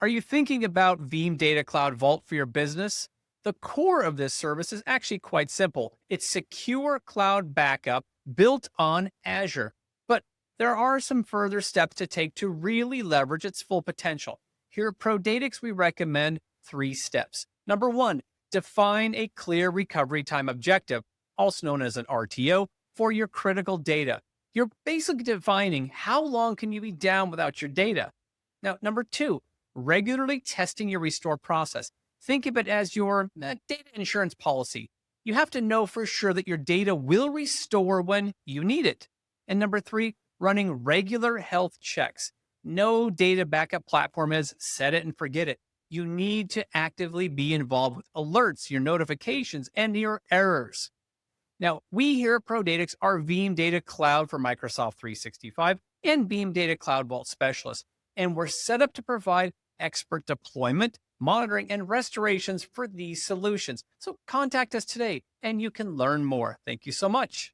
Are you thinking about Veeam Data Cloud Vault for your business? The core of this service is actually quite simple. It's secure cloud backup built on Azure. But there are some further steps to take to really leverage its full potential. Here at Prodatix, we recommend three steps. Number one, define a clear recovery time objective, also known as an RTO, for your critical data. You're basically defining how long can you be down without your data. Now, number two, regularly testing your restore process. Think of it as your data insurance policy. You have to know for sure that your data will restore when you need it. And number three, running regular health checks. No data backup platform is set it and forget it. You need to actively be involved with alerts, your notifications, and your errors. Now, we here at Prodatix are Veeam Data Cloud for Microsoft 365 and Veeam Data Cloud Vault specialists, and we're set up to provide expert deployment, monitoring, and restorations for these solutions. So contact us today and you can learn more. Thank you so much.